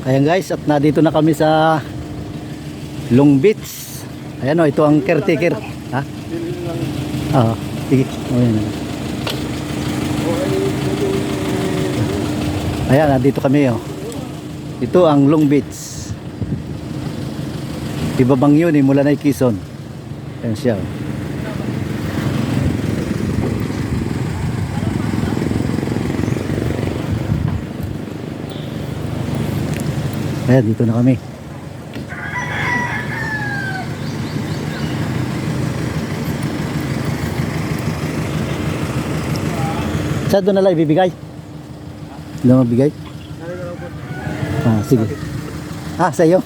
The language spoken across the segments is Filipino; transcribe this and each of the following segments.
Ayan guys, at nandito na kami sa Long Beach. Ayan o, ito ang caretaker. Ha? Oo, sige. Ayan. Ayan, nandito kami o. Ito ang Long Beach. Ibabang yun eh, mula na Quezon. Ayan siya o. Ayan, dito na kami. Saan doon nalang ibibigay? Doon mabigay? Ah, sige. Ah, sa iyo?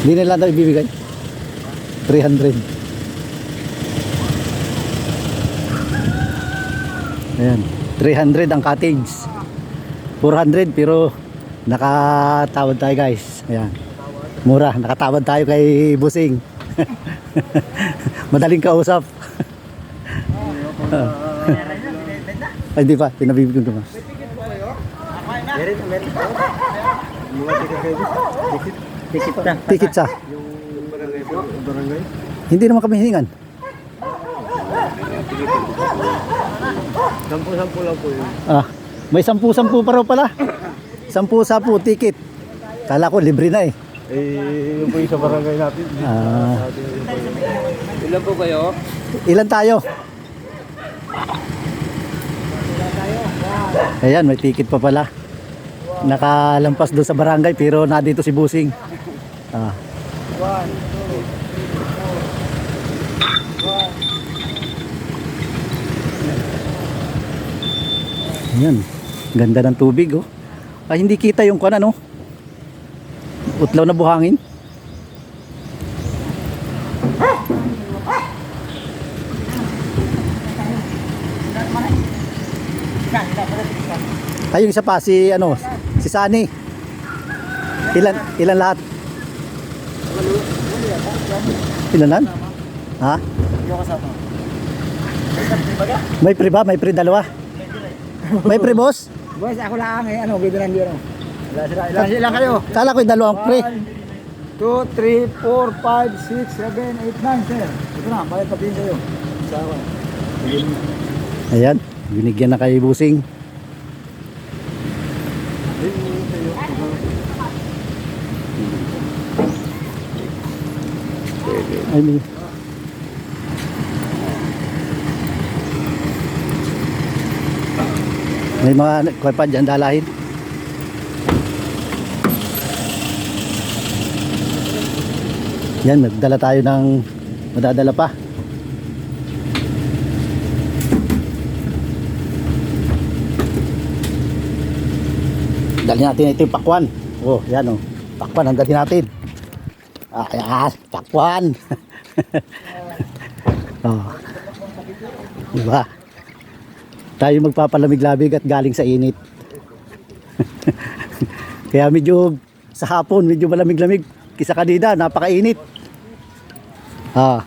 Hindi nila daw ibibigay? 300. Ayan. 300 ang cottage. 400 pero nakatawad tayo guys. Ayan. Mura, nakatawad tayo kay Busing. Madaling kausap. Ay, hindi pa, pinabibigyan ko pa. Tikit sa. Hindi naman kami hiningan. Sampu-sampu lang po yun. Ah, may 10-10 pa raw pala. 10-10 ticket. Kala ko libre na eh. Eh, yun po yung sa barangay natin. Ah, Ilan po kayo? ilan tayo? Ayan, may ticket pa pala. Nakalampas doon sa barangay pero nandito si Busing. Ah. Ayan, ganda ng tubig oh. Ay, hindi kita yung kuwan ano. Utlaw na buhangin. Ay, yung isa pa si ano, si Sunny. Ilan lahat? Ilanan? Ha? May pre ba? May pre dalawa? May pre boss? Boys, ako lang eh, ano, bibilan nyo. Ilan kayo? Kala ko yung dalawang pre. 1, 2, 3, 4, 5, 6, 7, 8, 9, sir. Ito na, bayad pa din sa'yo. Sawa. Ayan, binigyan na kay Busing. Ay, may mga kuwan pa dyan dalahin. Yan, nagdala tayo ng madadala pa. Dali natin ito yung pakwan. Oh, yan oh. Pakwan ang dali natin. Ah, yan, pakwan. Oh. Diba? Tayo magpapalamig-labig at galing sa init. Kaya medyo sa hapon medyo malamig-lamig kisa kanina, napakainit. Ah.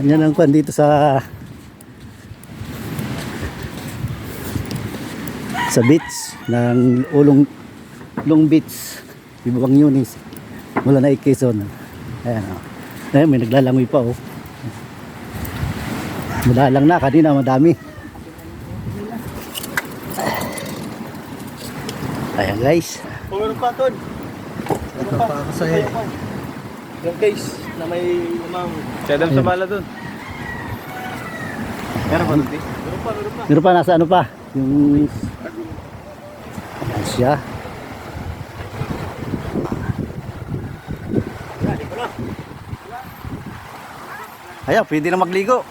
Yan ang kwan dito sa beach ng Long Beach, Ibabang Yunis, mula na Quezon. Ayan oh. Ayan, may naglalangoy pa oh. Mula lang na kanina madami. Ayan guys. Meron pa, Ton. Meron pa ako sa'yo. Yung case na may lamang. Sedam sa bala doon. Meron pa, Ton. Meron pa, nasa ano pa? Yung... Ayan siya. Ayan, pwede na magligo.